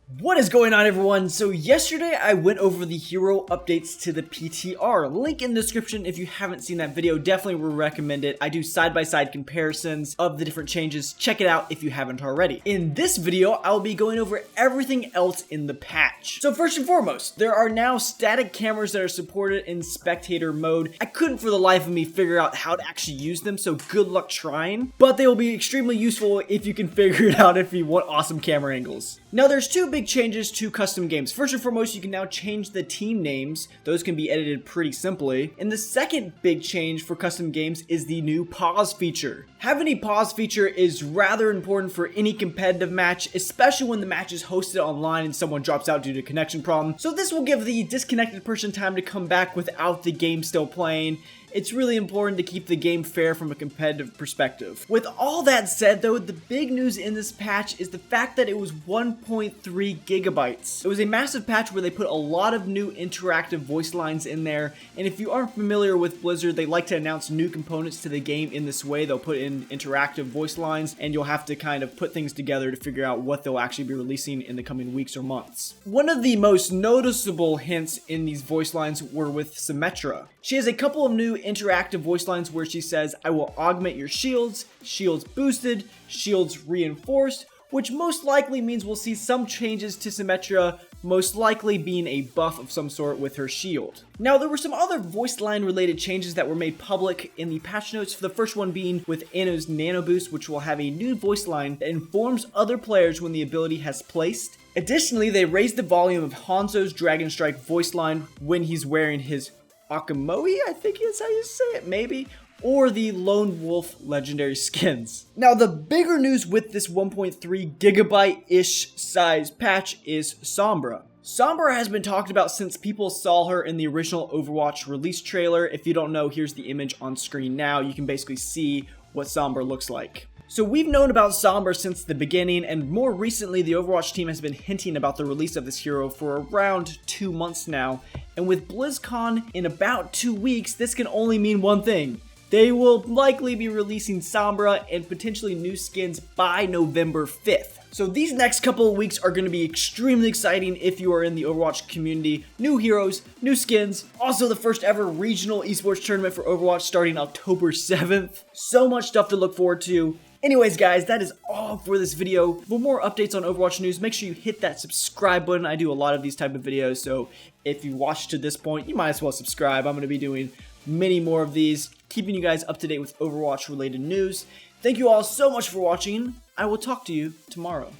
What is going on, everyone? So yesterday I went over the hero updates to the PTR. Link in the description if you haven't seen that video. Definitely would recommend it. I do side-by-side comparisons of the different changes. Check it out if you haven't already. In this video, I'll be going over everything else in the patch. So first and foremost, there are now static cameras that are supported in spectator mode. I couldn't for the life of me figure out how to actually use them, so good luck trying. But they will be extremely useful if you can figure it out if you want awesome camera angles. Now there's two big changes to custom games. First and foremost, you can now change the team names. Those can be edited pretty simply. And the second big change for custom games is the new pause feature. Having a pause feature is rather important for any competitive match, especially when the match is hosted online and someone drops out due to connection problem. So this will give the disconnected person time to come back without the game still playing. It's really important to keep the game fair from a competitive perspective. With all that said though, the big news in this patch is the fact that it was 1.3 gigabytes. It was a massive patch where they put a lot of new interactive voice lines in there, and if you aren't familiar with Blizzard, they like to announce new components to the game in this way. They'll put in interactive voice lines, and you'll have to kind of put things together to figure out what they'll actually be releasing in the coming weeks or months. One of the most noticeable hints in these voice lines were with Symmetra. She has a couple of new interactive voice lines where she says, "I will augment your shields, shields boosted, shields reinforced," which most likely means we'll see some changes to Symmetra, most likely being a buff of some sort with her shield. Now, there were some other voice line related changes that were made public in the patch notes, the first one being with Anno's Nano Boost, which will have a new voice line that informs other players when the ability has placed. Additionally, they raised the volume of Hanzo's Dragon Strike voice line when he's wearing his Akamoi, I think is how you say it, maybe, or the Lone Wolf legendary skins. Now, the bigger news with this 1.3 gigabyte-ish size patch is Sombra. Sombra has been talked about since people saw her in the original Overwatch release trailer. If you don't know, here's the image on screen now. You can basically see what Sombra looks like. So we've known about Sombra since the beginning, and more recently the Overwatch team has been hinting about the release of this hero for around 2 months now, and with BlizzCon in about 2 weeks, this can only mean one thing. They will likely be releasing Sombra and potentially new skins by November 5th. So these next couple of weeks are going to be extremely exciting if you are in the Overwatch community. New heroes, new skins, also the first ever regional esports tournament for Overwatch starting October 7th. So much stuff to look forward to. Anyways guys, that is all for this video. For more updates on Overwatch news, make sure you hit that subscribe button. I do a lot of these type of videos, so if you watched to this point, you might as well subscribe. I'm going to be doing many more of these, keeping you guys up to date with Overwatch related news. Thank you all so much for watching. I will talk to you tomorrow.